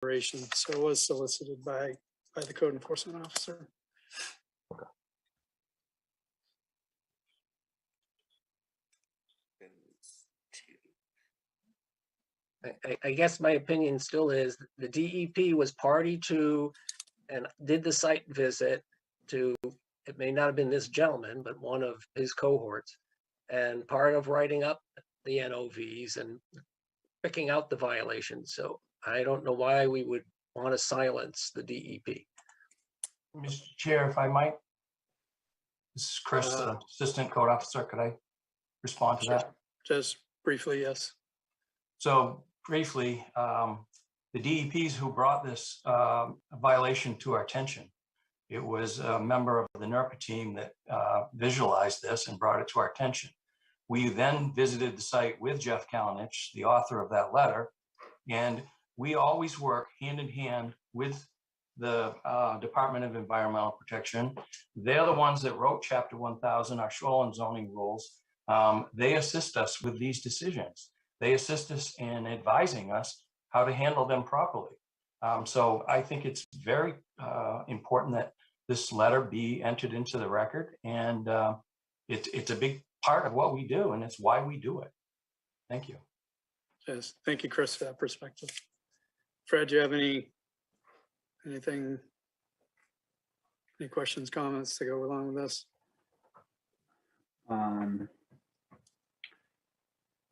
consideration. So it was solicited by the code enforcement officer. I guess my opinion still is the DEP was party to and did the site visit to, it may not have been this gentleman, but one of his cohorts. And part of writing up the NOVs and picking out the violations. So I don't know why we would want to silence the DEP. Mr. Chair, if I might. This is Chris, the Assistant Code Officer. Could I respond to that? Just briefly, yes. So briefly, the DEPs who brought this violation to our attention, it was a member of the NERPA team that visualized this and brought it to our attention. We then visited the site with Jeff Kalinich, the author of that letter, and we always work hand in hand with the Department of Environmental Protection. They're the ones that wrote Chapter 1000, our shoreline zoning rules. They assist us with these decisions. They assist us in advising us how to handle them properly. So I think it's very important that this letter be entered into the record, and it's a big part of what we do, and it's why we do it. Thank you. Yes, thank you, Chris, for that perspective. Fred, do you have any questions, comments to go along with this?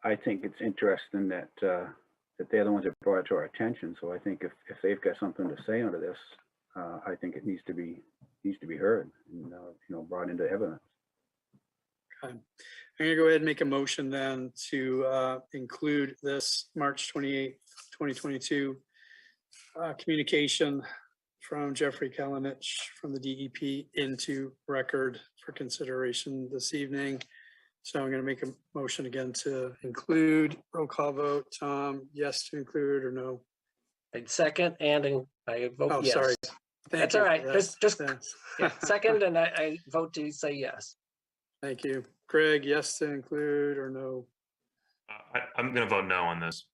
I think it's interesting that that they're the ones that brought it to our attention. So I think if they've got something to say under this, I think it needs to be heard and brought into evidence. Okay. I'm going to go ahead and make a motion then to include this March 28th, 2022 communication from Jeffrey Kalinich from the DEP into record for consideration this evening. So I'm going to make a motion again to include. Roll call vote. Tom, yes to include or no? I'd second and I vote yes. Sorry. That's all right. Just yeah, second and I vote to say yes. Thank you. Greg, yes to include or no? I'm going to vote no on this.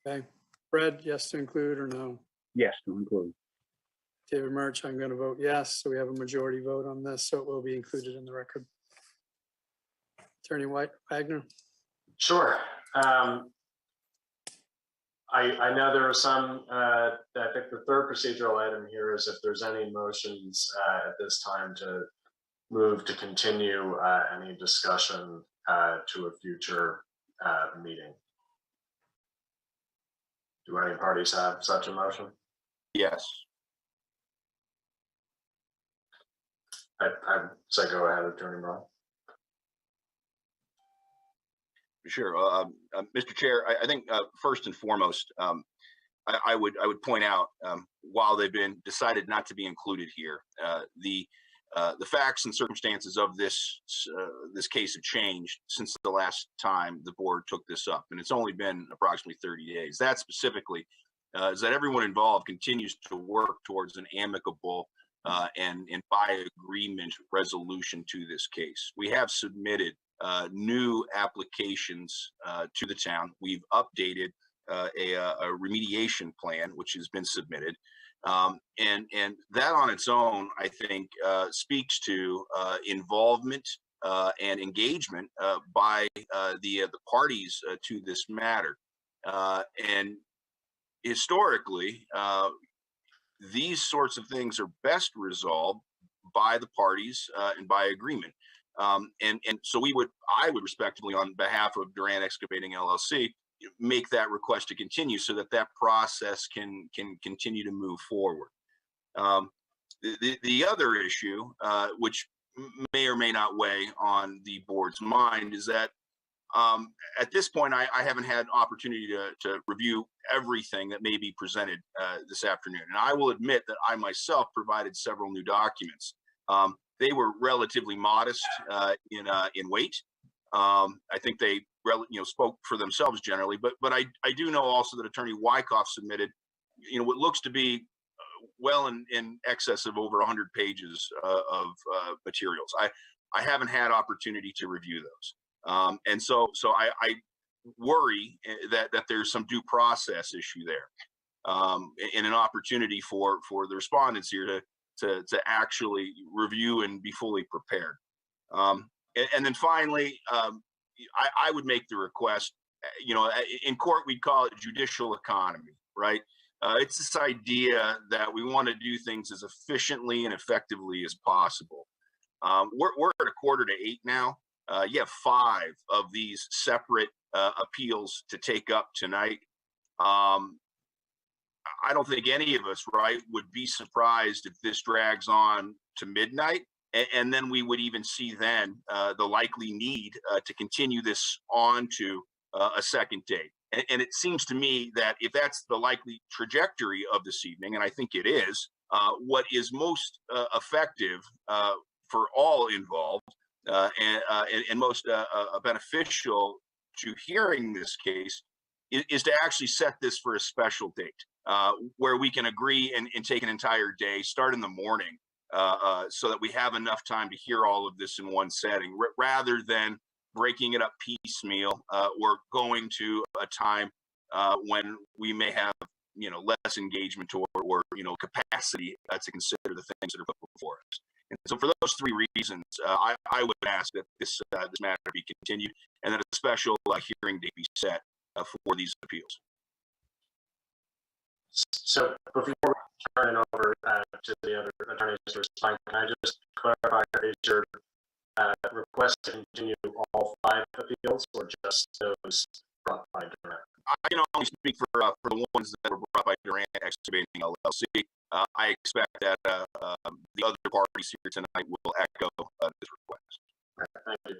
Okay. Fred, yes to include or no? Yes, to include. David Murch, I'm going to vote yes. So we have a majority vote on this, so it will be included in the record. Attorney Wagner. Sure. I know there are some, I think the third procedural item here is if there's any motions at this time to move to continue any discussion to a future meeting. Do any parties have such a motion? Yes. I'd say go ahead, Attorney Brown. Sure. Mr. Chair, I think first and foremost, I would point out while they've been decided not to be included here, the facts and circumstances of this case have changed since the last time the board took this up, and it's only been approximately 30 days. That specifically is that everyone involved continues to work towards an amicable and by agreement resolution to this case. We have submitted new applications to the town. We've updated a remediation plan, which has been submitted. And that on its own, I think, speaks to involvement and engagement by the parties to this matter. And historically, these sorts of things are best resolved by the parties and by agreement. And so I would respectively, on behalf of Duran Excavating LLC, make that request to continue so that that process can continue to move forward. The other issue, which may or may not weigh on the board's mind, is that at this point, I haven't had opportunity to review everything that may be presented this afternoon. And I will admit that I myself provided several new documents. They were relatively modest in weight. I think they spoke for themselves generally, but I do know also that Attorney Wyckoff submitted what looks to be well in excess of over 100 pages of materials. I haven't had opportunity to review those, and so I worry that there's some due process issue there. and an opportunity for the respondents here to actually review and be fully prepared. And then finally, I would make the request, in court, we'd call it judicial economy, right? It's this idea that we want to do things as efficiently and effectively as possible. We're at 7:45 now. You have 5 of these separate appeals to take up tonight. I don't think any of us, right, would be surprised if this drags on to midnight. And then we would even see then the likely need to continue this on to a second date. And it seems to me that if that's the likely trajectory of this evening, and I think it is, what is most effective for all involved and most beneficial to hearing this case is to actually set this for a special date where we can agree and take an entire day, start in the morning, so that we have enough time to hear all of this in one setting, rather than breaking it up piecemeal or going to a time when we may have less engagement or capacity to consider the things that are put before us. And so for those 3 reasons, I would ask that this matter be continued and that a special hearing date be set for these appeals. So before we turn it over to the other attorneys to respond, can I just clarify, is your request to continue all 5 appeals or just those brought by Durant? I can only speak for the ones that were brought by Durant Excavating LLC. I expect that the other parties here tonight will echo this request. All right, thank you.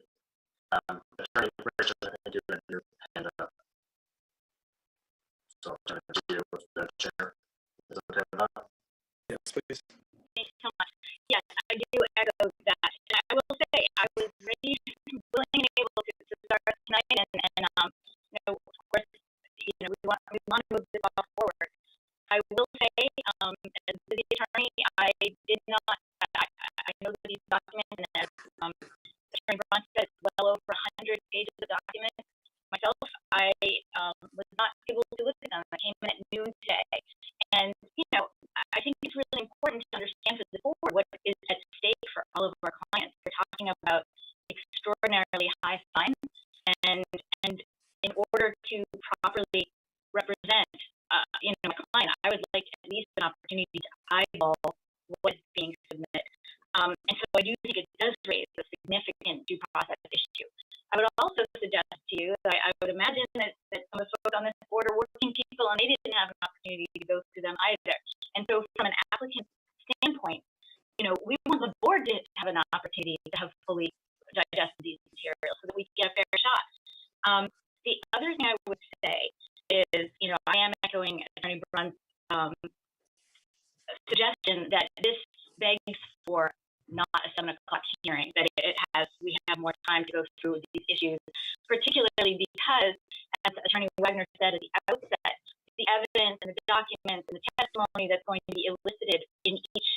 Attorney Richard, I think you had your hand up. So I'll turn it to you with the chair. Is it okay with that? Yes, please. Thanks so much. Yes, I do echo that. And I will say I was ready, willing, and able to start tonight, and of course, we want to move this all forward. I will say, as the attorney, I did not. I know that these documents, and as Attorney Braun said, well over 100 pages of documents. Myself, I was not able to look at them. I came in at noon today, and I think it's really important to understand for the board what is at stake for all of our clients. We're talking about extraordinarily high fines, and in order to properly represent, my client, I would like at least an opportunity to eyeball what is being submitted. And so I do think it does raise a significant due process issue. I would also suggest to you that I would imagine that some of the folks on this board are working people and they didn't have an opportunity to go through them either. And so from an applicant standpoint, we want the board to have an opportunity to have fully digested these materials so that we can get a fair shot. The other thing I would say is, I am echoing Attorney Braun's suggestion that this begs for not a 7 o'clock hearing, that we have more time to go through these issues, particularly because, as Attorney Wagner said at the outset, the evidence and the documents and the testimony that's going to be elicited in each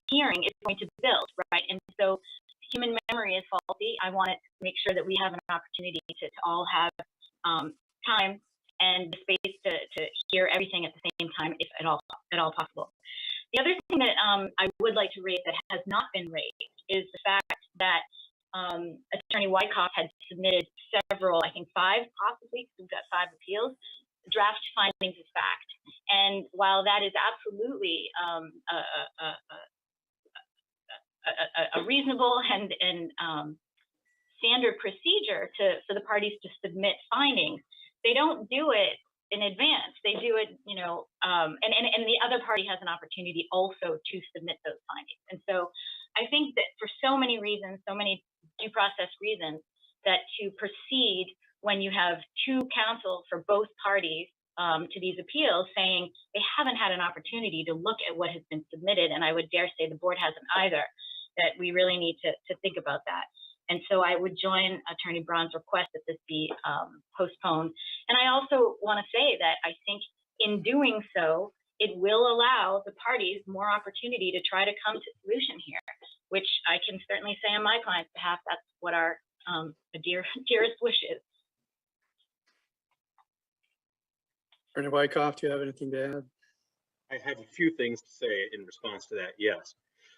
hearing is going to build, right? And so human memory is faulty. I want to make sure that we have an opportunity to all have time and the space to hear everything at the same time, if at all possible. The other thing that I would like to raise that has not been raised is the fact that Attorney Wyckoff had submitted several, I think 5 possibly, we've got 5 appeals, draft findings of fact. And while that is absolutely a reasonable and standard procedure for the parties to submit findings, they don't do it in advance. They do it, and the other party has an opportunity also to submit those findings. And so I think that for so many reasons, so many due process reasons, that to proceed when you have 2 counsel for both parties to these appeals saying they haven't had an opportunity to look at what has been submitted, and I would dare say the board hasn't either, that we really need to think about that. And so I would join Attorney Braun's request that this be postponed. And I also want to say that I think in doing so, it will allow the parties more opportunity to try to come to solution here, which I can certainly say on my client's behalf, that's what our dearest wish is. Attorney Wyckoff, do you have anything to add? I have a few things to say in response to that, yes.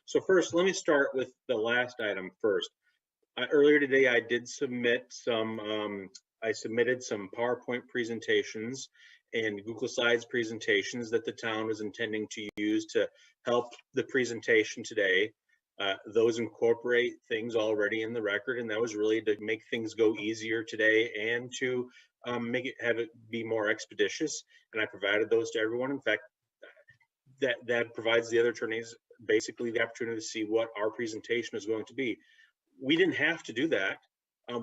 So first, let me start with the last item first. Earlier today, I did submit I submitted some PowerPoint presentations and Google Slides presentations that the town was intending to use to help the presentation today. Those incorporate things already in the record, and that was really to make things go easier today and to have it be more expeditious. And I provided those to everyone. In fact, that provides the other attorneys basically the opportunity to see what our presentation is going to be. We didn't have to do that.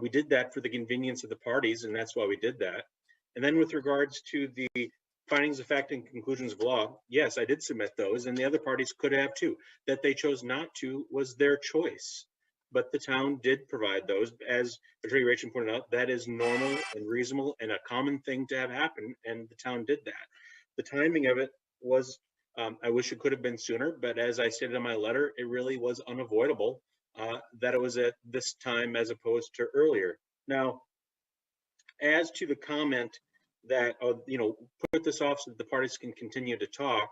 We did that for the convenience of the parties, and that's why we did that. And then with regards to the findings of fact and conclusions of law, yes, I did submit those, and the other parties could have too. That they chose not to was their choice. But the town did provide those. As Attorney Rachel pointed out, that is normal and reasonable and a common thing to have happen, and the town did that. The timing of it was, I wish it could have been sooner, but as I stated in my letter, it really was unavoidable that it was at this time as opposed to earlier. Now, as to the comment that, put this off so that the parties can continue to talk,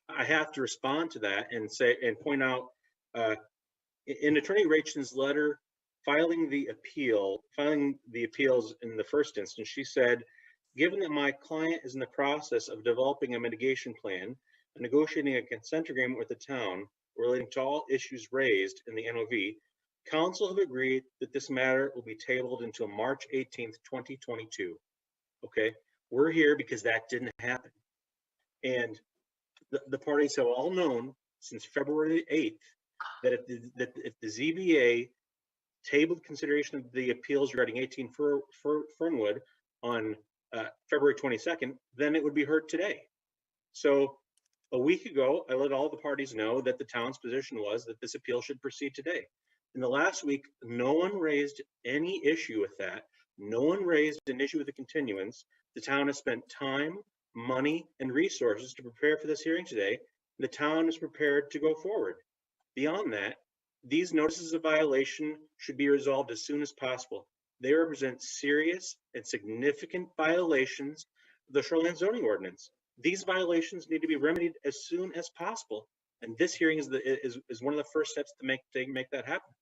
I have to respond to that and say, and point out, in Attorney Rachen's letter, filing the appeals in the first instance, she said, given that my client is in the process of developing a mitigation plan and negotiating a consent agreement with the town relating to all issues raised in the NOV, council have agreed that this matter will be tabled until March 18th, 2022. Okay, we're here because that didn't happen. And the parties have all known since February 8th that if the ZBA tabled consideration of the appeals regarding 18 Fernwood on February 22nd, then it would be heard today. So a week ago, I let all the parties know that the town's position was that this appeal should proceed today. In the last week, no one raised any issue with that. No one raised an issue with the continuance. The town has spent time, money, and resources to prepare for this hearing today. The town is prepared to go forward. Beyond that, these notices of violation should be resolved as soon as possible. They represent serious and significant violations of the shoreline zoning ordinance. These violations need to be remedied as soon as possible. And this hearing is one of the first steps to make that happen.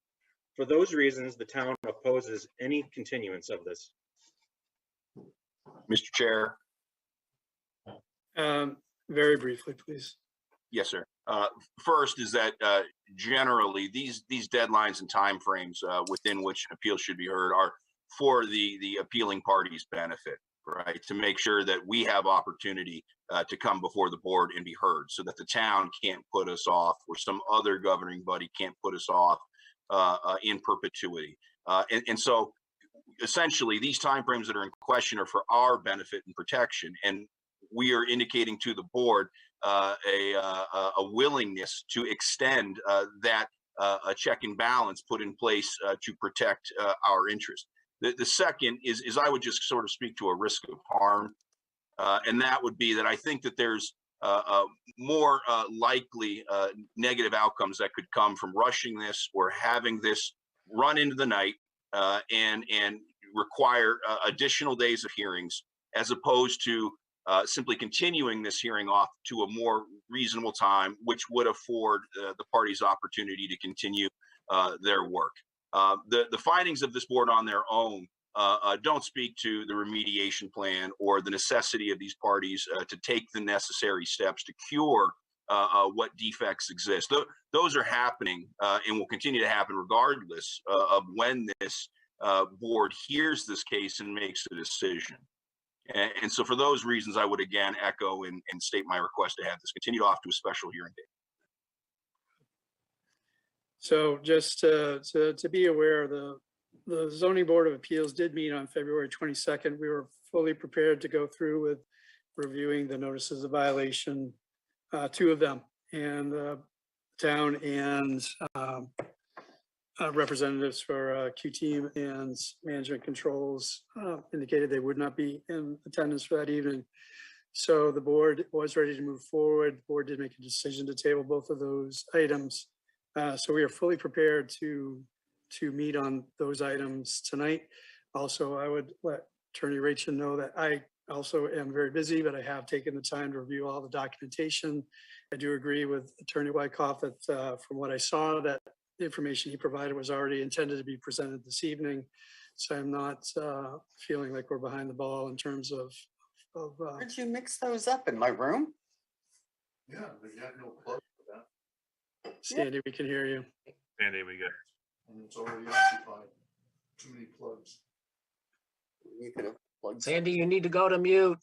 For those reasons, the town opposes any continuance of this. Mr. Chair. Very briefly, please. Yes, sir. First is that generally these deadlines and timeframes within which an appeal should be heard are for the appealing party's benefit, right? To make sure that we have opportunity to come before the board and be heard, so that the town can't put us off or some other governing body can't put us off in perpetuity. And so essentially these timeframes that are in question are for our benefit and protection. And we are indicating to the board a willingness to extend that a check and balance put in place to protect our interest. The second is I would just sort of speak to a risk of harm, and that would be that I think that there's more likely negative outcomes that could come from rushing this or having this run into the night and require additional days of hearings, as opposed to simply continuing this hearing off to a more reasonable time, which would afford the parties opportunity to continue their work. The findings of this board on their own don't speak to the remediation plan or the necessity of these parties to take the necessary steps to cure what defects exist. Those are happening and will continue to happen regardless of when this board hears this case and makes a decision. And so for those reasons, I would again echo and state my request to have this continued off to a special hearing date. So just to be aware, the Zoning Board of Appeals did meet on February 22nd. We were fully prepared to go through with reviewing the notices of violation, two of them, and town and representatives for QT and management controls indicated they would not be in attendance for that evening. So the board was ready to move forward. The board did make a decision to table both of those items. So we are fully prepared to meet on those items tonight. Also, I would let Attorney Rachel know that I also am very busy, but I have taken the time to review all the documentation. I do agree with Attorney Wyckoff that from what I saw, that the information he provided was already intended to be presented this evening. So I'm not feeling like we're behind the ball in terms of Where'd you mix those up, in my room? Yeah, but you have no plug for that, Sandy, we can hear you. Andy, we good. and it's already occupied. Too many plugs. You could have plugged. Sandy, you need to go to mute.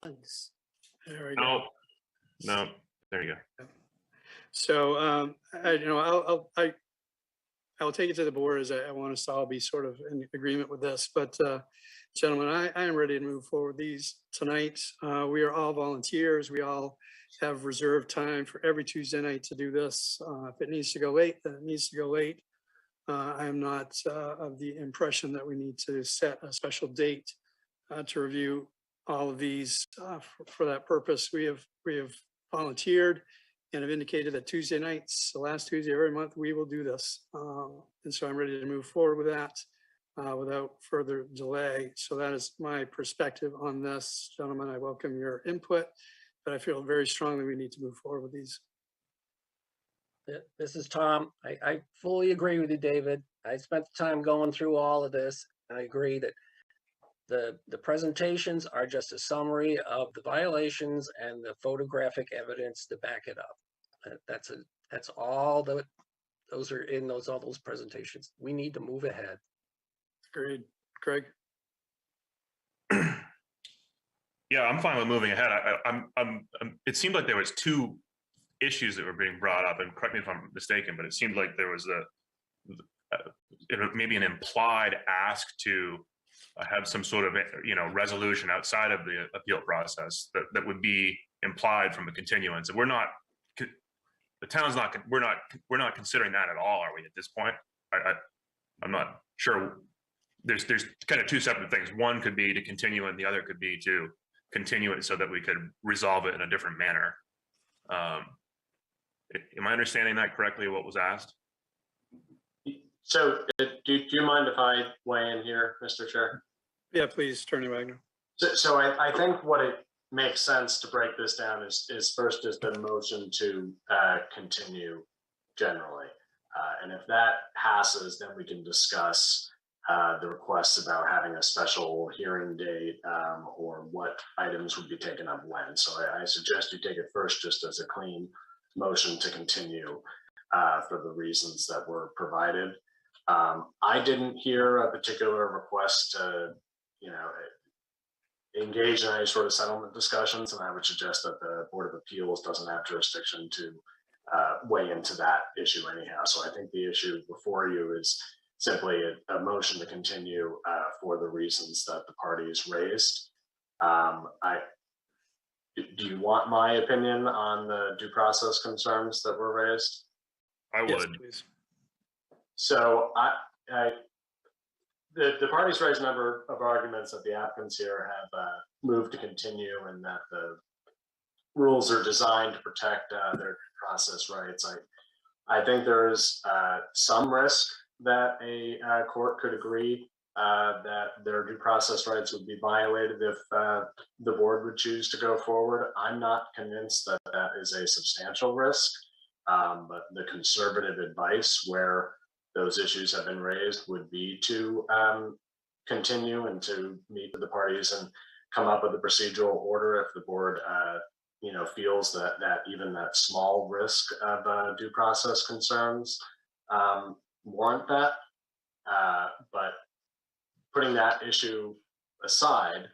Plugs. There we go. No, no, there you go. So, I'll take it to the board as I want us to all be sort of in agreement with this, but gentlemen, I am ready to move forward these tonight. We are all volunteers. We all have reserved time for every Tuesday night to do this. If it needs to go late, then it needs to go late. I am not of the impression that we need to set a special date to review all of these for that purpose. We have volunteered and have indicated that Tuesday nights, the last Tuesday of every month, we will do this. And so I'm ready to move forward with that without further delay. So that is my perspective on this. Gentlemen, I welcome your input, but I feel very strongly we need to move forward with these. This is Tom. I fully agree with you, David. I spent the time going through all of this. I agree that the presentations are just a summary of the violations and the photographic evidence to back it up. That's all those are in all those presentations. We need to move ahead. Agreed. Craig? Yeah, I'm fine with moving ahead. It seemed like there was two issues that were being brought up, and correct me if I'm mistaken, but it seemed like there was maybe an implied ask to have some sort of resolution outside of the appeal process that would be implied from a continuance. And the town's not, we're not considering that at all, are we, at this point? I'm not sure. There's kind of two separate things. One could be to continue and the other could be to continue it so that we could resolve it in a different manner. Am I understanding that correctly, what was asked? So do you mind if I weigh in here, Mr. Chair? Yeah, please, Attorney Wagner. So I think what it makes sense to break this down is first just a motion to continue generally. And if that passes, then we can discuss the requests about having a special hearing date or what items would be taken up when. So I suggest you take it first just as a clean motion to continue for the reasons that were provided. I didn't hear a particular request to, engage in any sort of settlement discussions, and I would suggest that the Board of Appeals doesn't have jurisdiction to weigh into that issue anyhow. So I think the issue before you is simply a motion to continue for the reasons that the parties raised. Do you want my opinion on the due process concerns that were raised? I would. Yes, please. So the parties raised a number of arguments that the applicants here have moved to continue, and that the rules are designed to protect their process rights. I think there is some risk that a court could agree that their due process rights would be violated if the board would choose to go forward. I'm not convinced that that is a substantial risk, but the conservative advice where those issues have been raised would be to continue and to meet with the parties and come up with a procedural order if the board feels that even that small risk of due process concerns warrant that. But putting that issue aside,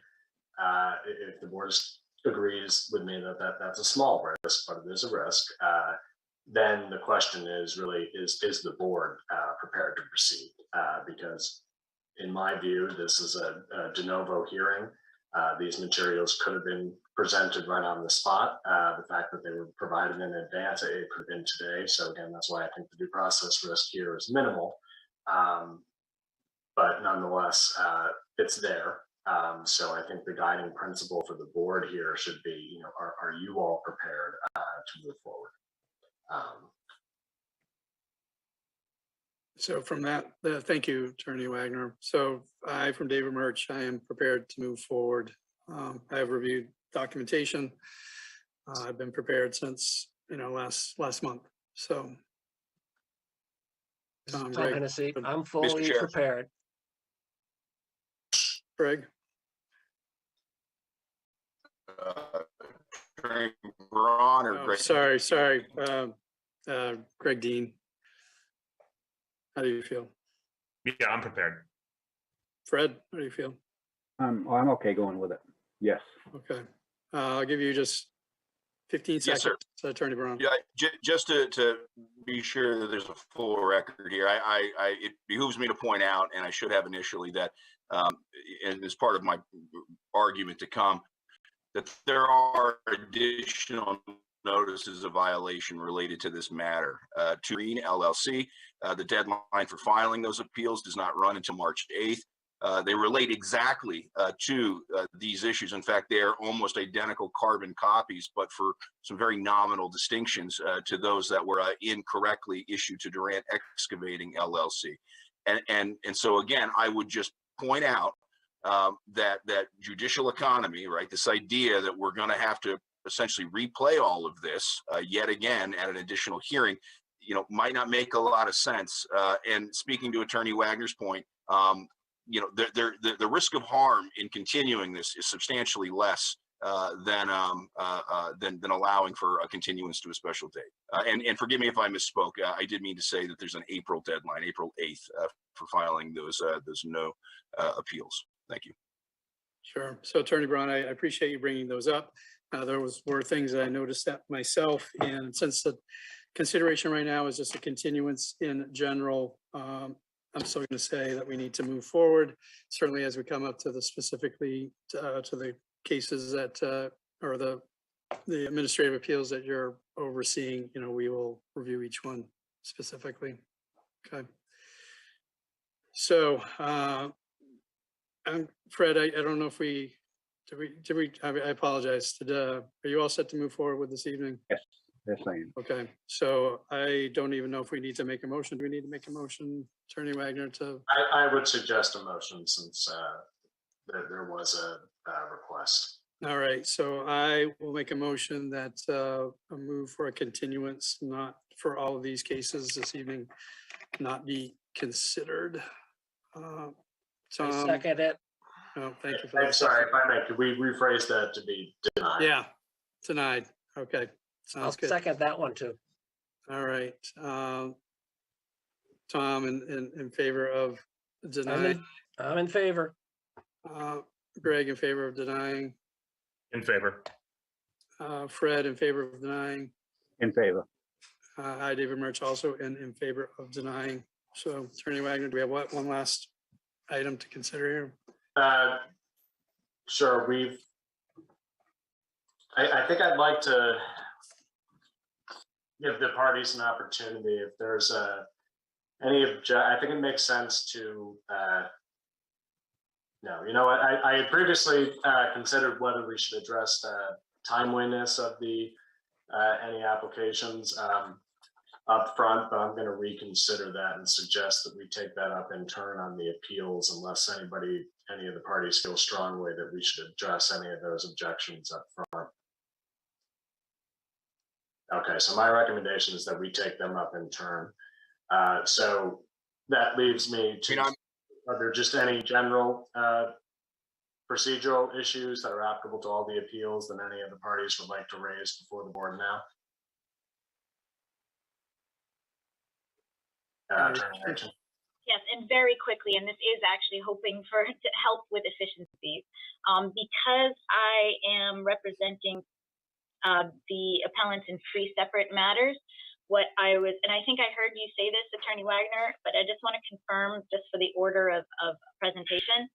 if the board agrees with me that that's a small risk, but it is a risk, then the question is really, is the board prepared to proceed? Because in my view, this is a de novo hearing. These materials could have been presented right on the spot. The fact that they were provided in advance, it could have been today. So again, that's why I think the due process risk here is minimal. But nonetheless, it's there. So I think the guiding principle for the board here should be, are you all prepared to move forward? So from that, thank you, Attorney Wagner. So from David Murch, I am prepared to move forward. I have reviewed documentation. I've been prepared since, last month. So. Tom Greg, Hennessy, I'm fully Chair. prepared. Greg, Attorney Braun or Greg? sorry. Greg Dean. How do you feel? Yeah, I'm prepared. Fred, how do you feel? I'm okay going with it. Yes. Okay. I'll give you just 15 Yes, seconds, sir. Attorney Brown. Yeah, just to be sure that there's a full record here, it behooves me to point out, and I should have initially, that, and as part of my argument to come, that there are additional notices of violation related to this matter. To Green LLC, the deadline for filing those appeals does not run until March 8th. They relate exactly to these issues. In fact, they are almost identical carbon copies, but for some very nominal distinctions to those that were incorrectly issued to Durant Excavating LLC. And so again, I would just point out that judicial economy, right? This idea that we're going to have to essentially replay all of this yet again at an additional hearing, might not make a lot of sense. And speaking to Attorney Wagner's point, the risk of harm in continuing this is substantially less than allowing for a continuance to a special date. And forgive me if I misspoke. I did mean to say that there's an April deadline, April 8th, for filing those no appeals. Thank you. Sure. So Attorney Brown, I appreciate you bringing those up. Were things that I noticed that myself, and since the consideration right now is just a continuance in general, I'm still going to say that we need to move forward. Certainly, as we come up to the specifically to the cases that or the administrative appeals that you're overseeing, we will review each one specifically. Okay. So, Fred, I don't know if did we, I apologize. Are you all set to move forward with this evening? Yes, I am. Okay, so I don't even know if we need to make a motion. Do we need to make a motion, Attorney Wagner, to? I would suggest a motion since there was a request. All right, so I will make a motion that a move for a continuance, not for all of these cases this evening, not be considered. I Tom, second it. oh, thank you for I'm that. sorry, if I may, could we rephrase that to be denied? Yeah, denied. Okay, I'll sounds good. second that one too. All right. Tom, in favor of denying. I'm in favor. Greg, in favor of denying. In favor. Fred, in favor of denying. In favor. I, David Murch, also in favor of denying. So Attorney Wagner, do we have one last item to consider here? Sure. I think I'd like to give the parties an opportunity if there's I think it makes sense to I had previously considered whether we should address the timeliness of any applications up front, but I'm going to reconsider that and suggest that we take that up in turn on the appeals unless any of the parties feel strongly that we should address any of those objections up front. Okay, so my recommendation is that we take them up in turn. So that leaves me to, are there just any general procedural issues that are applicable to all the appeals that any of the parties would like to raise before the board now? Yes, and very quickly, and this is actually hoping to help with efficiencies. Because I am representing the appellants in 3 separate matters, and I think I heard you say this, Attorney Wagner, but I just want to confirm, just for the order of presentation,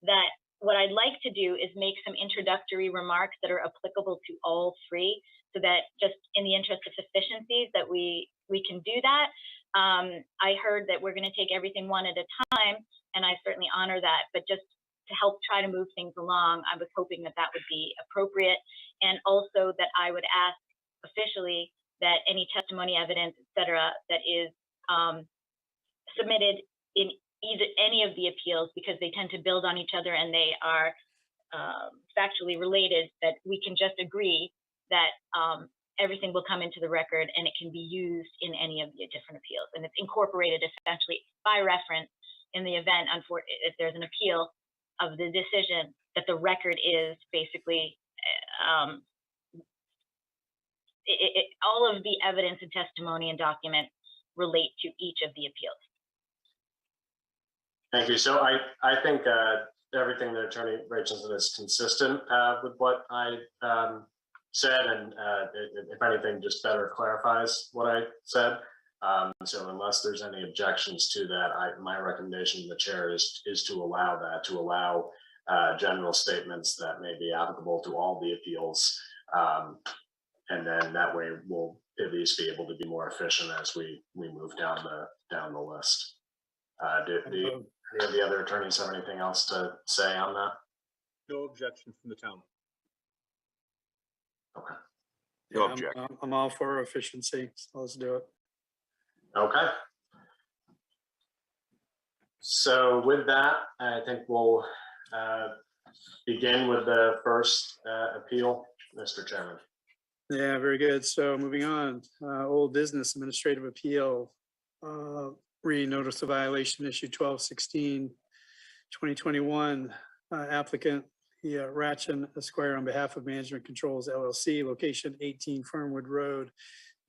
that what I'd like to do is make some introductory remarks that are applicable to all 3, so that just in the interest of efficiencies that we can do that. I heard that we're going to take everything one at a time, and I certainly honor that, but just to help try to move things along, I was hoping that would be appropriate, and also that I would ask officially that any testimony, evidence, et cetera, that is submitted in any of the appeals, because they tend to build on each other and they are factually related, that we can just agree that everything will come into the record and it can be used in any of the different appeals. And it's incorporated essentially by reference in the event, if there's an appeal of the decision, that the record is basically all of the evidence and testimony and documents relate to each of the appeals. Thank you. So I think everything that Attorney Rachelson is consistent with what I said, and if anything, just better clarifies what I said. So unless there's any objections to that, my recommendation to the chair is to allow that, to allow general statements that may be applicable to all the appeals. And then that way we'll at least be able to be more efficient as we move down the list. Do any of the other attorneys have anything else to say on that? No objection from the town. Okay. No Yeah, objection. I'm all for efficiency, so let's do it. Okay. So with that, I think we'll begin with the first appeal, Mr. Chairman. Yeah, very good. So moving on, old business administrative appeal, re-notice of violation issue 12/16/2021, applicant Ratchin Esquire on behalf of Management Controls LLC, location 18 Fernwood Road,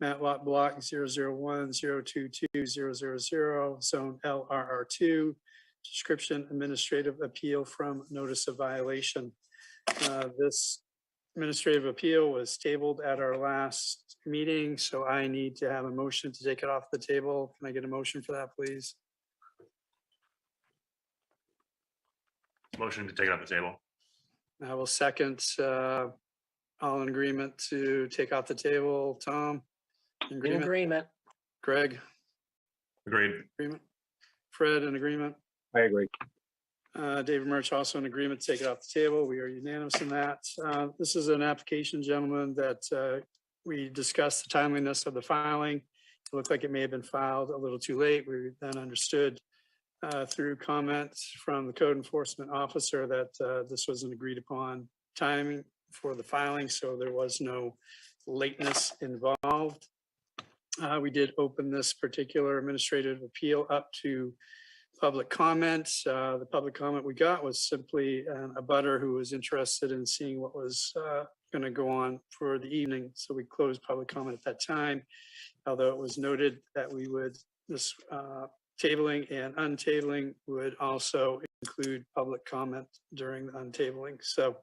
Mat Lot Block 001-022-000, zone LRR2, description administrative appeal from notice of violation. This administrative appeal was tabled at our last meeting, so I need to have a motion to take it off the table. Can I get a motion for that, please? Motion to take it off the table. I will second. All in agreement to take off the table. Tom? In agreement. Greg? Agreed. Agreement? Fred, in agreement? I agree. David Murch also in agreement to take it off the table. We are unanimous in that. This is an application, gentlemen, that we discussed the timeliness of the filing. It looked like it may have been filed a little too late. We then understood through comments from the code enforcement officer that this was an agreed upon timing for the filing, so there was no lateness involved. We did open this particular administrative appeal up to public comments. The public comment we got was simply a butter who was interested in seeing what was going to go on for the evening. So we closed public comment at that time, although it was noted that we would, this tabling and untabling would also include public comment during the untabling. So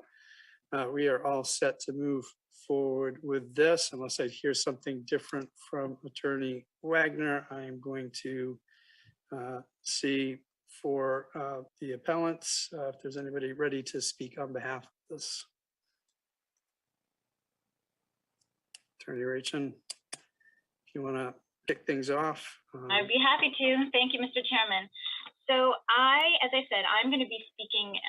we are all set to move forward with this. Unless I hear something different from Attorney Wagner, I am going to see for the appellants, if there's anybody ready to speak on behalf of this. Attorney Rachin, if you want to kick things off. I'd be happy to. Thank you, Mr. Chairman. So as I said, I'm going to be speaking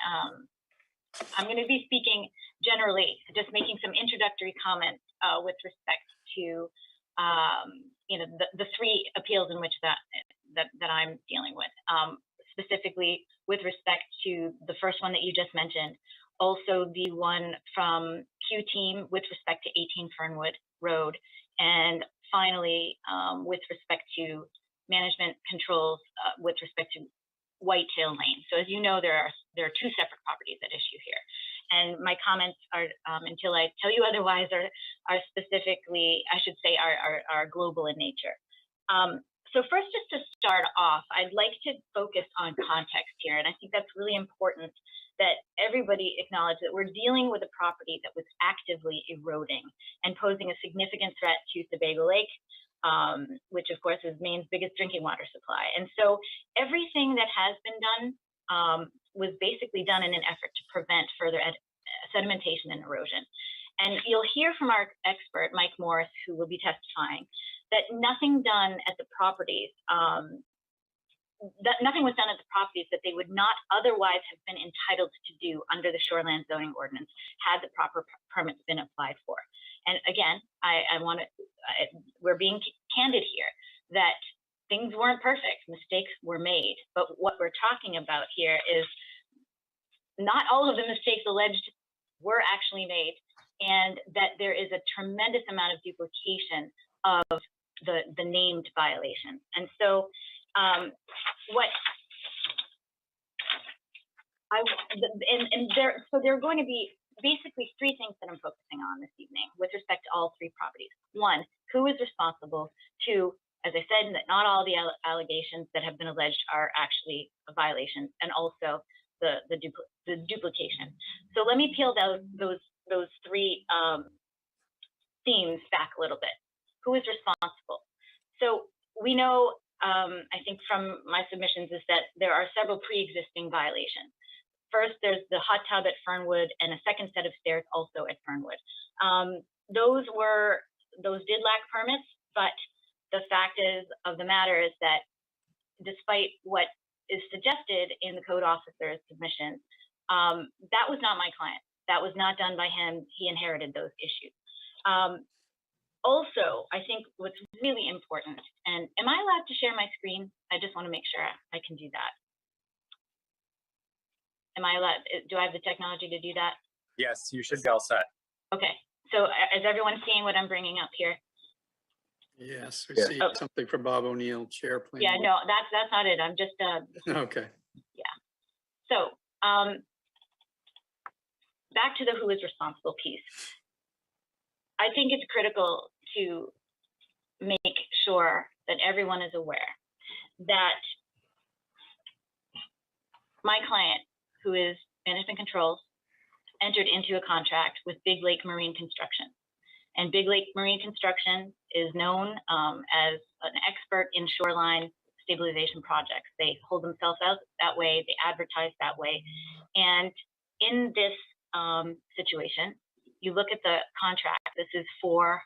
generally, just making some introductory comments with respect to the three appeals in which that I'm dealing with, specifically with respect to the first one that you just mentioned, also the one from Q Team with respect to 18 Fernwood Road, and finally with respect to Management Controls with respect to Whitetail Lane. So as you know, there are two separate properties at issue here, and my comments are until I tell you otherwise are specifically, I should say, are global in nature. So first, just to start off, I'd like to focus on context here, and I think that's really important that everybody acknowledge that we're dealing with a property that was actively eroding and posing a significant threat to Sebago Lake, which of course is Maine's biggest drinking water supply. And so everything that has been done was basically done in an effort to prevent further sedimentation and erosion. And you'll hear from our expert, Mike Morris, who will be testifying, that nothing done at the properties, nothing was done at the properties that they would not otherwise have been entitled to do under the shoreland zoning ordinance had the proper permits been applied for. And again, we're being candid here that things weren't perfect, mistakes were made. But what we're talking about here is not all of the mistakes alleged were actually made, and that there is a tremendous amount of duplication of the named violations. And so there are going to be basically three things that I'm focusing on this evening with respect to all three properties. One, who is responsible? Two, as I said, that not all the allegations that have been alleged are actually violations, and also the duplication. So let me peel down those three themes back a little bit. Who is responsible? So we know, I think from my submissions, is that there are several pre-existing violations. First, there's the hot tub at Fernwood and a second set of stairs also at Fernwood. Those did lack permits, but the fact of the matter is that despite what is suggested in the code officer's submission, that was not my client. That was not done by him. He inherited those issues. Also, I think what's really important, and am I allowed to share my screen? I just want to make sure I can do that. Am I allowed, do I have the technology to do that? Yes, you should be all set. Okay, so is everyone seeing what I'm bringing up here? Yes, we Yeah. see something for Bob O'Neill, Chair. Planning Yeah, Board. no, that's not it. I'm just, Okay. yeah. So back to the who is responsible piece. I think it's critical to make sure that everyone is aware that my client, who is Management Controls, entered into a contract with Big Lake Marine Construction. And Big Lake Marine Construction is known as an expert in shoreline stabilization projects. They hold themselves out that way, they advertise that way. And in this situation, you look at the contract. This is for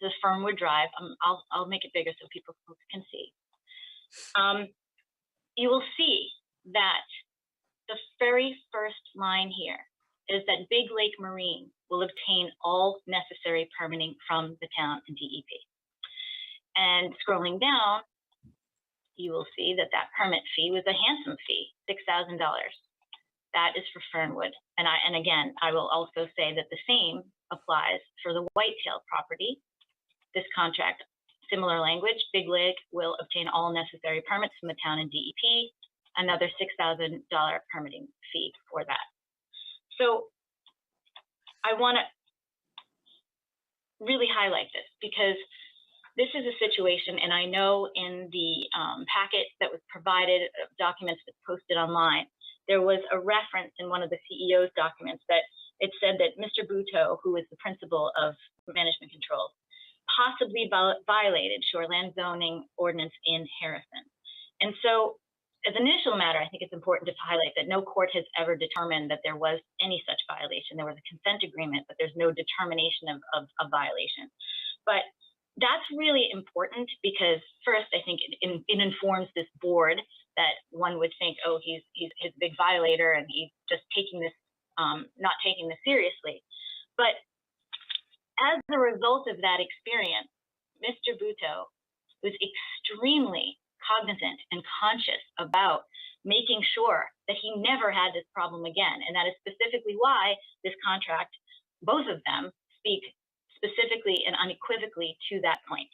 the Fernwood Drive. I'll make it bigger so people can see. You will see that the very first line here is that Big Lake Marine will obtain all necessary permitting from the town and DEP. And scrolling down, you will see that that permit fee was a handsome fee, $6,000. That is for Fernwood. And again, I will also say that the same applies for the Whitetail property. This contract, similar language, Big Lake will obtain all necessary permits from the town and DEP, another $6,000 permitting fee for that. So I want to really highlight this because this is a situation, and I know in the packet that was provided, documents that posted online, there was a reference in one of the CEO's documents that it said that Mr. Buteau, who is the principal of Management Controls, possibly violated shoreland zoning ordinance in Harrison. And so as an initial matter, I think it's important to highlight that no court has ever determined that there was any such violation. There was a consent agreement, but there's no determination of violation. But that's really important because first, I think it informs this board that one would think, oh, he's a big violator and he's just taking this, not taking this seriously. But as a result of that experience, Mr. Buteau was extremely cognizant and conscious about making sure that he never had this problem again. And that is specifically why this contract, both of them, speak specifically and unequivocally to that point.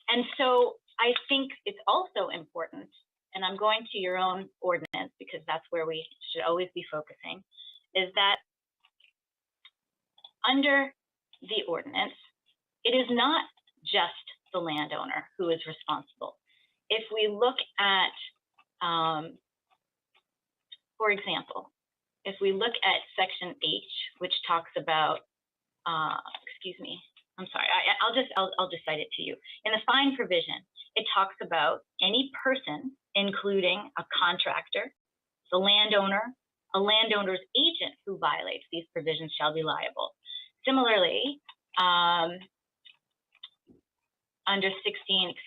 And so I think it's also important, and I'm going to your own ordinance because that's where we should always be focusing, is that under the ordinance, it is not just the landowner who is responsible. If we look at, for example, if we look at section H, which talks about, excuse me, I'm sorry, I'll just cite it to you. In the fine provision, it talks about any person, including a contractor, the landowner, a landowner's agent who violates these provisions shall be liable. Similarly, under 16H,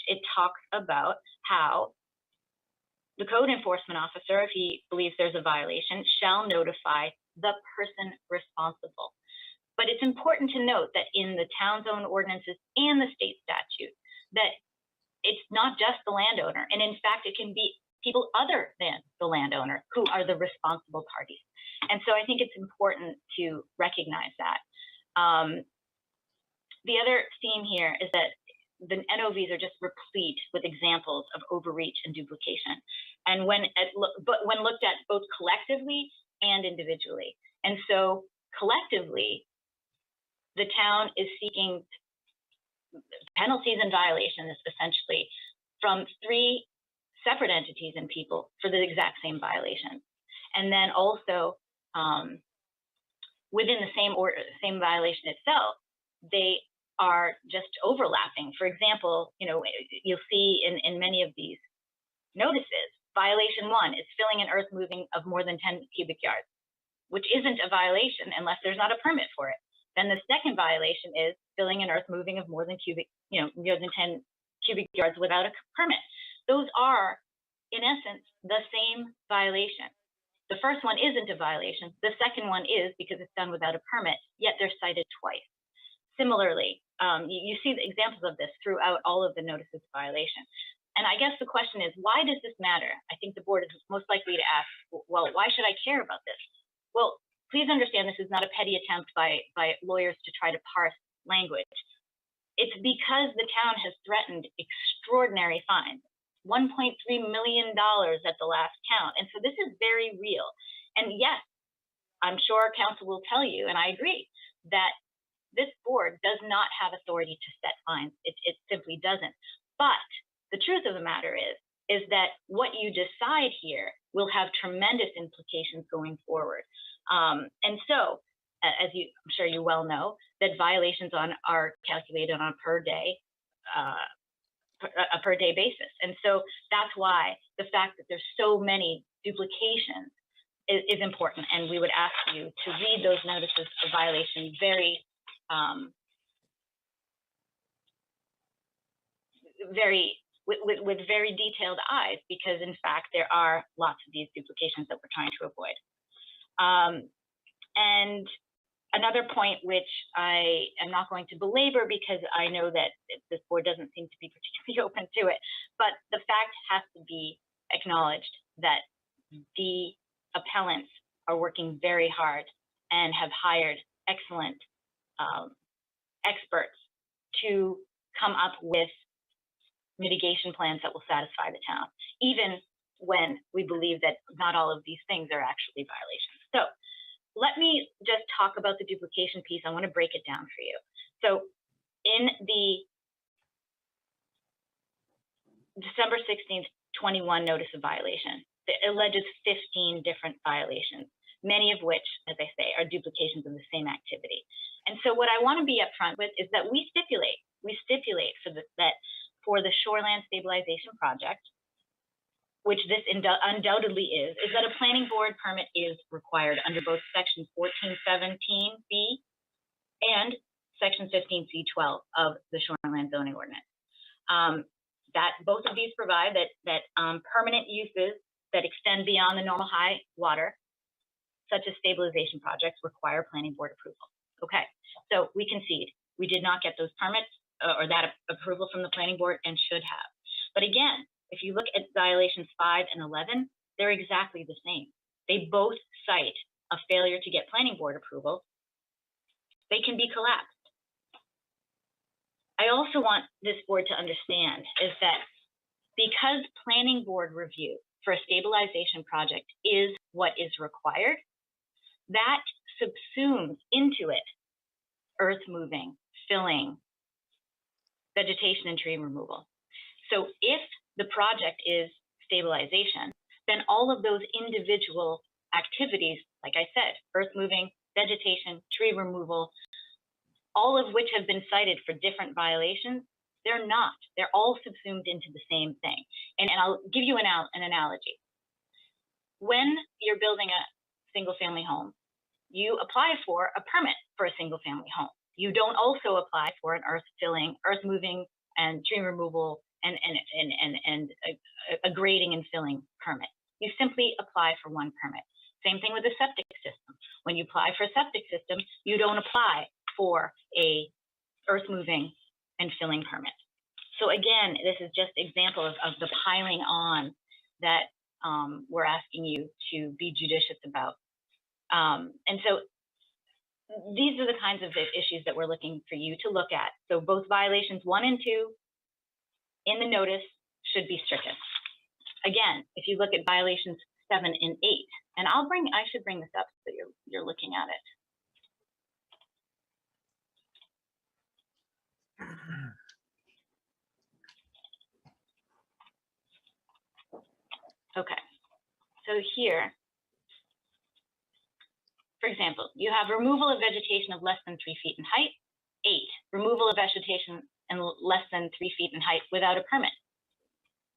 it talks about how the code enforcement officer, if he believes there's a violation, shall notify the person responsible. But it's important to note that in the town's own ordinances and the state statute, that it's not just the landowner. And in fact, it can be people other than the landowner who are the responsible parties. And so I think it's important to recognize that. The other theme here is that the NOVs are just replete with examples of overreach and duplication. And when looked at both collectively and individually. And so collectively, the town is seeking penalties and violations essentially from 3 separate entities and people for the exact same violation. And then also within the same violation itself, they are just overlapping. For example, you'll see in many of these notices, violation 1 is filling and earth moving of more than 10 cubic yards, which isn't a violation unless there's not a permit for it. Then the second violation is filling and earth moving of more than 10 cubic yards without a permit. Those are, in essence, the same violation. The first one isn't a violation. The second one is because it's done without a permit, yet they're cited twice. Similarly, you see the examples of this throughout all of the notices of violation. And I guess the question is, why does this matter? I think the board is most likely to ask, well, why should I care about this? Well, please understand this is not a petty attempt by lawyers to try to parse language. It's because the town has threatened extraordinary fines, $1.3 million at the last count. And so this is very real. And yes, I'm sure council will tell you, and I agree, that this board does not have authority to set fines. It simply doesn't. But the truth of the matter is that what you decide here will have tremendous implications going forward. And so, as I'm sure you well know, that violations are calculated on a per day basis. And so that's why the fact that there's so many duplications is important. And we would ask you to read those notices of violation with very detailed eyes, because in fact there are lots of these duplications that we're trying to avoid. And another point which I am not going to belabor because I know that this board doesn't seem to be particularly open to it, but the fact has to be acknowledged that the appellants are working very hard and have hired excellent experts to come up with mitigation plans that will satisfy the town, even when we believe that not all of these things are actually violations. So let me just talk about the duplication piece. I want to break it down for you. So in the December 16th, 21 notice of violation, it alleges 15 different violations, many of which, as I say, are duplications of the same activity. And so what I want to be upfront with is that we stipulate that for the shoreland stabilization project, which this undoubtedly is that a planning board permit is required under both section 1417B and section 15C12 of the shoreland zoning ordinance. That both of these provide that permanent uses that extend beyond the normal high water, such as stabilization projects, require planning board approval. Okay, so we concede. We did not get those permits or that approval from the planning board and should have. But again, if you look at violations 5 and 11, they're exactly the same. They both cite a failure to get planning board approval. They can be collapsed. I also want this board to understand is that because planning board review for a stabilization project is what is required, that subsumes into it earth moving, filling, vegetation and tree removal. So if the project is stabilization, then all of those individual activities, like I said, earth moving, vegetation, tree removal, all of which have been cited for different violations, they're not. They're all subsumed into the same thing. And I'll give you an analogy. When you're building a single family home, you apply for a permit for a single family home. You don't also apply for an earth filling, earth moving and tree removal and a grading and filling permit. You simply apply for one permit. Same thing with the septic system. When you apply for a septic system, you don't apply for a earth moving and filling permit. So again, this is just example of the piling on that we're asking you to be judicious about. And so these are the kinds of issues that we're looking for you to look at. So both violations 1 and 2 in the notice should be stricken. Again, if you look at violations 7 and 8, and I should bring this up so you're looking at it. Okay, so here, for example, you have removal of vegetation of less than 3 feet in height. 8, removal of vegetation and less than 3 feet in height without a permit.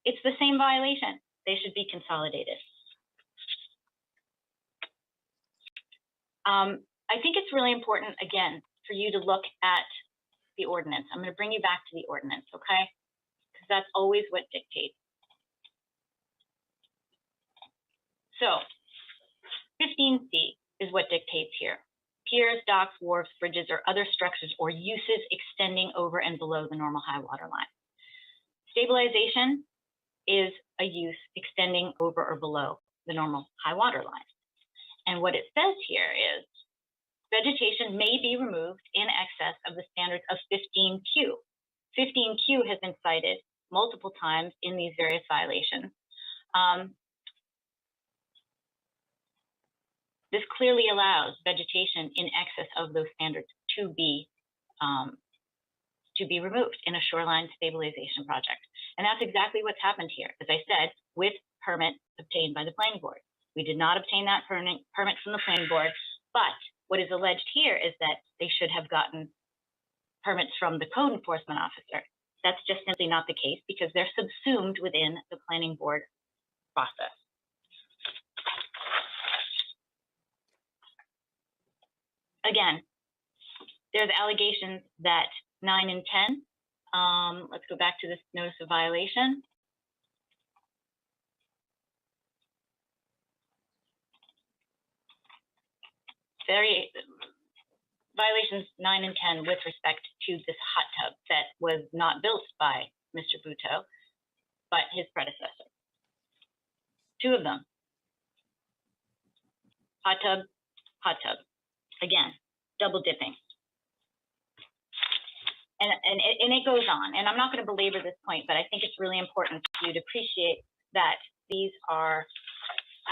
It's the same violation. They should be consolidated. I think it's really important, again, for you to look at the ordinance. I'm going to bring you back to the ordinance, okay? Because that's always what dictates. So 15C is what dictates here. Piers, docks, wharves, bridges, or other structures or uses extending over and below the normal high water line. Stabilization is a use extending over or below the normal high water line. And what it says here is vegetation may be removed in excess of the standards of 15Q. 15Q has been cited multiple times in these various violations. This clearly allows vegetation in excess of those standards to be removed in a shoreline stabilization project. And that's exactly what's happened here, as I said, with permit obtained by the planning board. We did not obtain that permit from the planning board, but what is alleged here is that they should have gotten permits from the code enforcement officer. That's just simply not the case because they're subsumed within the planning board process. Again, there's allegations that 9 and 10, let's go back to this notice of violation. Violations 9 and 10 with respect to this hot tub that was not built by Mr. Buteau, but his predecessor. 2 of them. Hot tub, hot tub. Again, double dipping. And it goes on. And I'm not going to belabor this point, but I think it's really important for you to appreciate that these are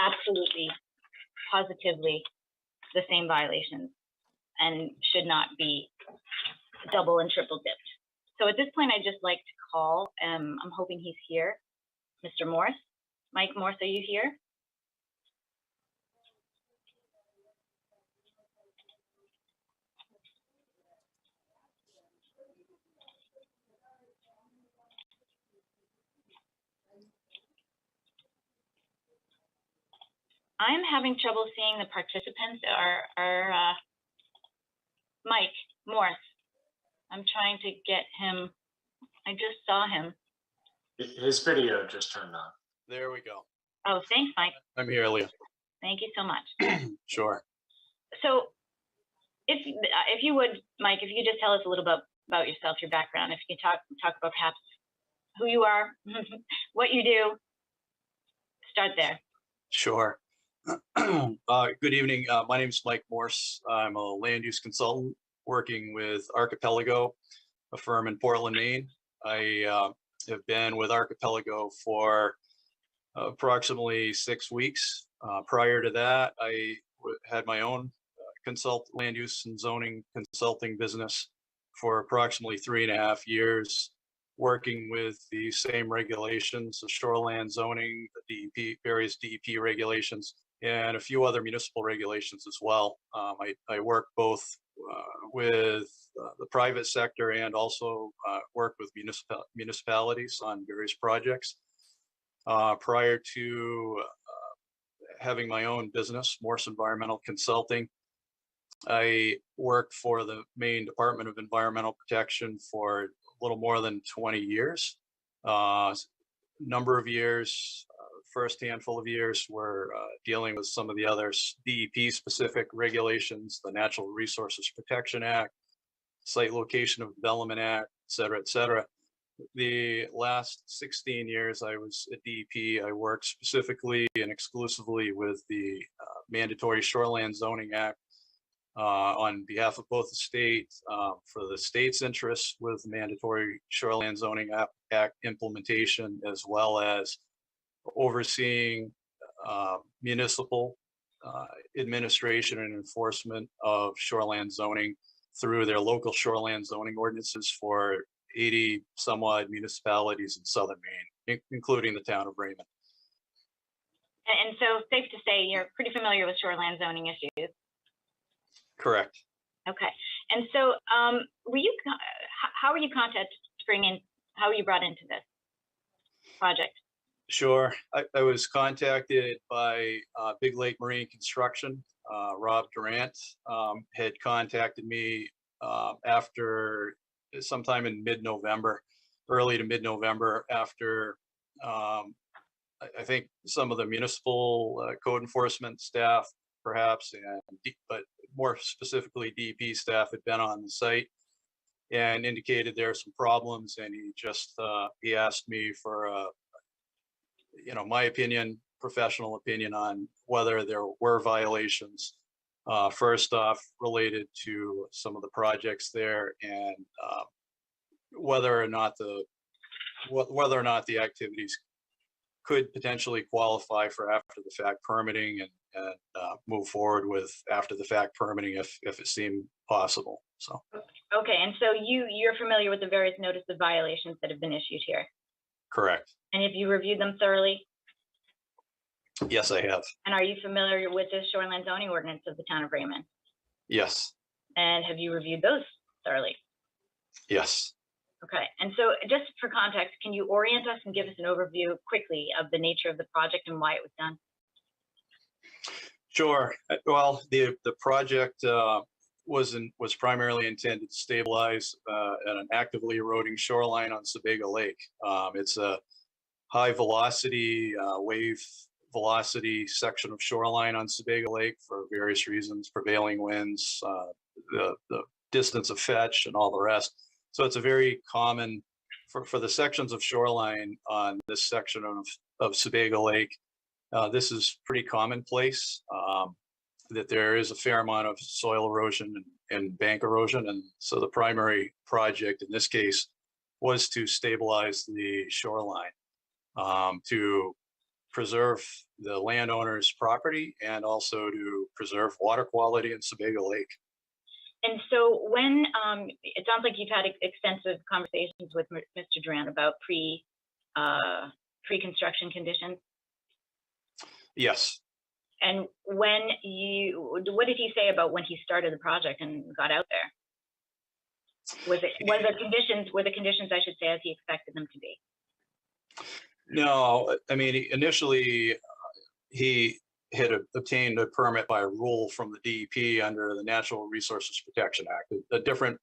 absolutely, positively the same violations and should not be double and triple dipped. So at this point, I'd just like to call, I'm hoping he's here, Mr. Morse. Mike Morse, are you here? I'm having trouble seeing the participants. Mike Morse. I'm trying to get him. I just saw him. His video just turned on. There we go. Oh, thanks, Mike. I'm here, Leah. Thank you so much. Sure. So, if you would, Mike, if you could just tell us a little bit about yourself, your background. If you could talk about perhaps who you are, what you do. Start there. Sure. Good evening. My name is Mike Morse. I'm a land use consultant working with Archipelago, a firm in Portland, Maine. I have been with Archipelago for approximately 6 weeks. Prior to that, I had my own land use and zoning consulting business for approximately 3.5 years, working with the same regulations, the shoreland zoning, the DEP, various DEP regulations, and a few other municipal regulations as well. I work both with the private sector and also work with municipalities on various projects. Prior to having my own business, Morse Environmental Consulting, I worked for the Maine Department of Environmental Protection for a little more than 20 years. Number of years first handful of years were dealing with some of the other DEP specific regulations, the Natural Resources Protection Act, Site Location of Development Act, et cetera, et cetera. The last 16 years I was at DEP, I worked specifically and exclusively with the Mandatory Shoreland Zoning Act on behalf of both the state, for the state's interests with Mandatory Shoreland Zoning Act implementation, as well as overseeing municipal administration and enforcement of shoreland zoning through their local shoreland zoning ordinances for 80 some odd municipalities in southern Maine, including the town of Raymond. And so safe to say you're pretty familiar with shoreline zoning issues. Correct. Okay. And so how were you contacted to bring in, how were you brought into this project? Sure. I was contacted by Big Lake Marine Construction. Rob Durant had contacted me after sometime in mid-November, early to mid-November, after I think some of the municipal code enforcement staff, perhaps, but more specifically DEP staff had been on the site and indicated there are some problems, and he asked me for my opinion, professional opinion on whether there were violations. First off, related to some of the projects there, and whether or not the activities could potentially qualify for after the fact permitting, and move forward with after the fact permitting if it seemed possible. So. Okay, and so you're familiar with the various notice of violations that have been issued here? Correct. And have you reviewed them thoroughly? Yes, I have. And are you familiar with the shoreline zoning ordinance of the town of Raymond? Yes. And have you reviewed those thoroughly? Yes. Okay, and so just for context, can you orient us and give us an overview quickly of the nature of the project and why it was done? Sure. Well, the project was primarily intended to stabilize an actively eroding shoreline on Sebago Lake. It's a high velocity, wave velocity section of shoreline on Sebago Lake for various reasons, prevailing winds, the distance of fetch, and all the rest. So it's a very common, for the sections of shoreline on this section of Sebago Lake, this is pretty commonplace, that there is a fair amount of soil erosion and bank erosion. And so the primary project in this case was to stabilize the shoreline, to preserve the landowner's property and also to preserve water quality in Sebago Lake. And so when, it sounds like you've had extensive conversations with Mr. Durant about pre-construction conditions. Yes. And what did he say about when he started the project and got out there? Were the conditions, I should say, as he expected them to be? No, I mean, initially he had obtained a permit by rule from the DEP under the Natural Resources Protection Act, a different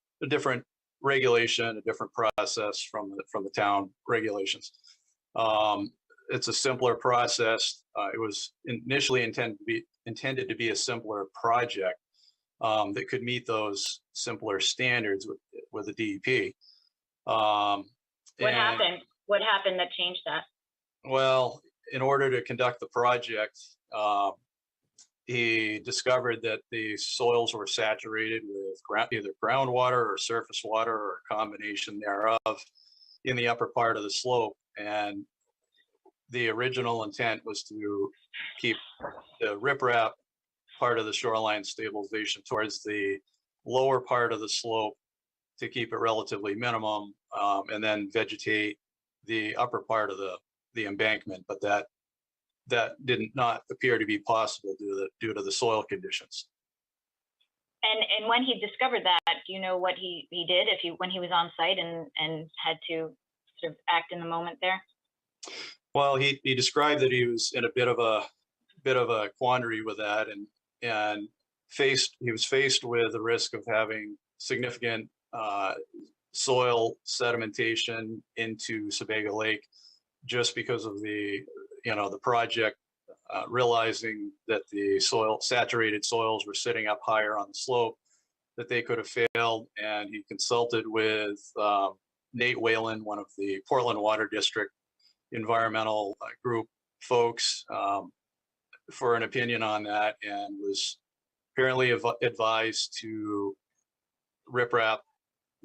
regulation, a different process from the town regulations. It's a simpler process. It was initially intended to be a simpler project that could meet those simpler standards with the DEP. What happened? What happened that changed that? Well, in order to conduct the project, he discovered that the soils were saturated with either groundwater or surface water or a combination thereof in the upper part of the slope. And the original intent was to keep the riprap part of the shoreline stabilization towards the lower part of the slope to keep it relatively minimum, and then vegetate the upper part of the embankment. But that did not appear to be possible due to the soil conditions. And when he discovered that, do you know what he did when he was on site and had to sort of act in the moment there? Well, he described that he was in a bit of a quandary with that, and he was faced with the risk of having significant soil sedimentation into Sebago Lake, just because of the the project, realizing that the saturated soils were sitting up higher on the slope, that they could have failed. And he consulted with Nate Whalen, one of the Portland Water District environmental group folks, for an opinion on that, and was apparently advised to riprap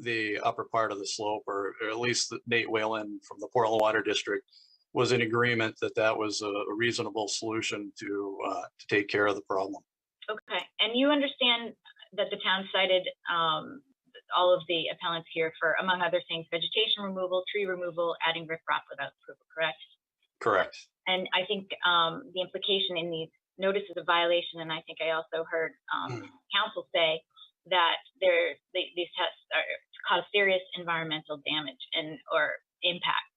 the upper part of the slope, or at least Nate Whalen from the Portland Water District was in agreement that that was a reasonable solution to take care of the problem. Okay, and you understand that the town cited all of the appellants here for, among other things, vegetation removal, tree removal, adding riprap without approval, correct? Correct. And I think the implication in these notices of violation, and I think I also heard council say that these tests cause serious environmental damage or impact.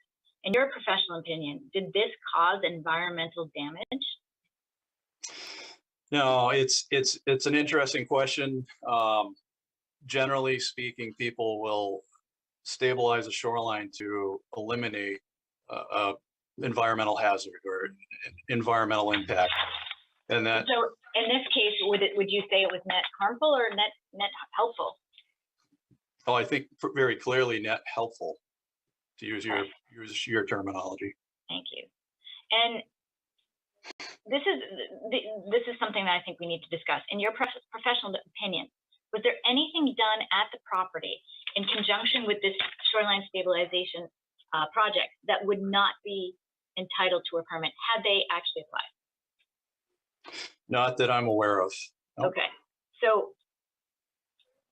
In your professional opinion, did this cause environmental damage? No, it's an interesting question. Generally speaking, people will stabilize a shoreline to eliminate environmental hazard or environmental impact. And that. So in this case, would you say it was net harmful or net helpful? Oh, I think very clearly net helpful, to use your terminology. Thank you. And this is something that I think we need to discuss. In your professional opinion, was there anything done at the property in conjunction with this shoreline stabilization project that would not be entitled to a permit had they actually applied? Not that I'm aware of. No. Okay, so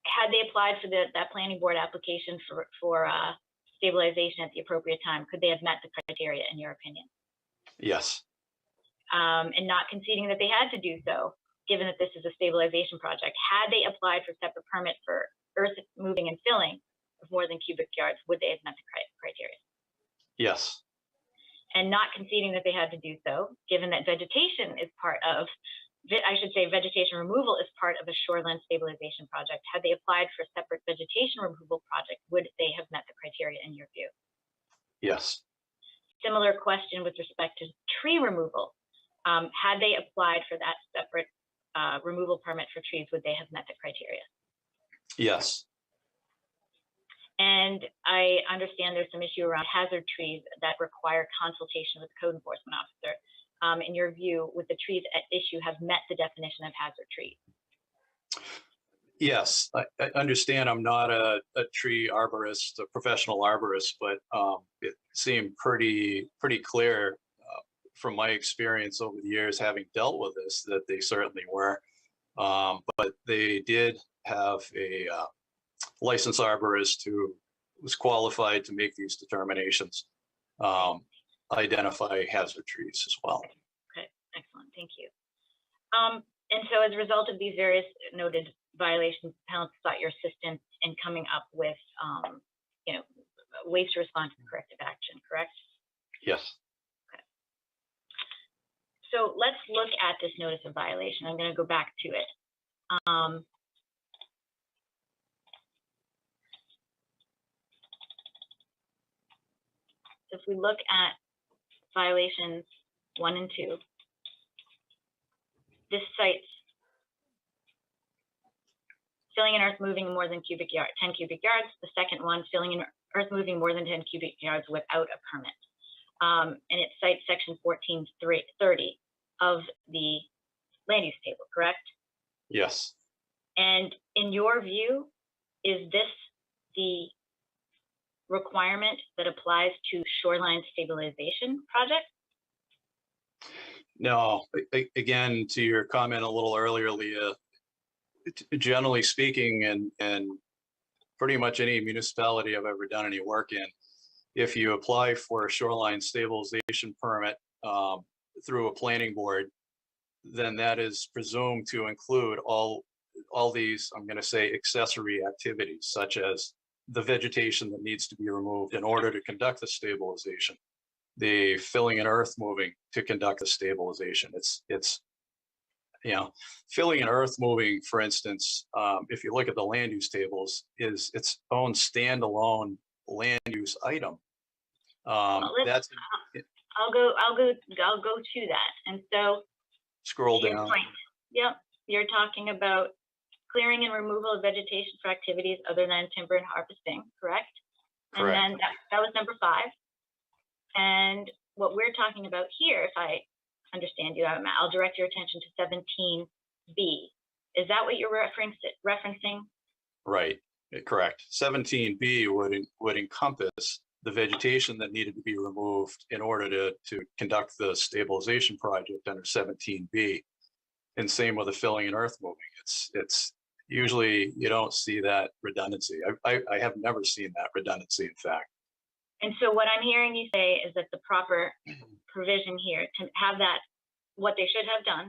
had they applied for that planning board application for stabilization at the appropriate time, could they have met the criteria in your opinion? Yes. And not conceding that they had to do so, given that this is a stabilization project, had they applied for separate permit for earth moving and filling of more than cubic yards, would they have met the criteria? Yes. And not conceding that they had to do so, given that vegetation is part of, I should say vegetation removal is part of a shoreline stabilization project. Had they applied for a separate vegetation removal project, would they have met the criteria in your view? Yes. Similar question with respect to tree removal. Had they applied for that separate removal permit for trees, would they have met the criteria? Yes. And I understand there's some issue around hazard trees that require consultation with the code enforcement officer. In your view, would the trees at issue have met the definition of hazard tree? Yes, I understand I'm not a tree arborist, a professional arborist, but it seemed pretty clear from my experience over the years having dealt with this that they certainly were. But they did have a licensed arborist who was qualified to make these determinations, identify hazard trees as well. Okay, excellent, thank you. And so as a result of these various noted violations, appellants sought your assistance in coming up with, ways to respond to corrective action, correct? Yes. Okay. So let's look at this notice of violation. I'm going to go back to it. If we look at violations 1 and 2, this cites filling in earth moving more than 10 cubic yards. The second one, filling in earth moving more than 10 cubic yards without a permit. And it cites section 1430 of the land use table, correct? Yes. And in your view, is this the requirement that applies to shoreline stabilization projects? No, again, to your comment a little earlier, Leah, generally speaking, and pretty much any municipality I've ever done any work in, if you apply for a shoreline stabilization permit through a planning board, then that is presumed to include all these, I'm going to say, accessory activities, such as the vegetation that needs to be removed in order to conduct the stabilization, the filling and earth moving to conduct the stabilization. It's filling and earth moving, for instance, if you look at the land use tables, is its own standalone land use item. I'll I'll go to that. And so Scroll to your down. point, yep, you're talking about clearing and removal of vegetation for activities other than timber and harvesting, correct? Correct. And then that was number 5. And what we're talking about here, if I understand you, I'll direct your attention to 17B. Is that what you're referencing? Right, correct. 17B would encompass the vegetation that needed to be removed in order to conduct the stabilization project under 17B. And same with the filling and earth moving. It's usually you don't see that redundancy. I have never seen that redundancy, in fact. And so what I'm hearing you say is that the proper provision here to have that, what they should have done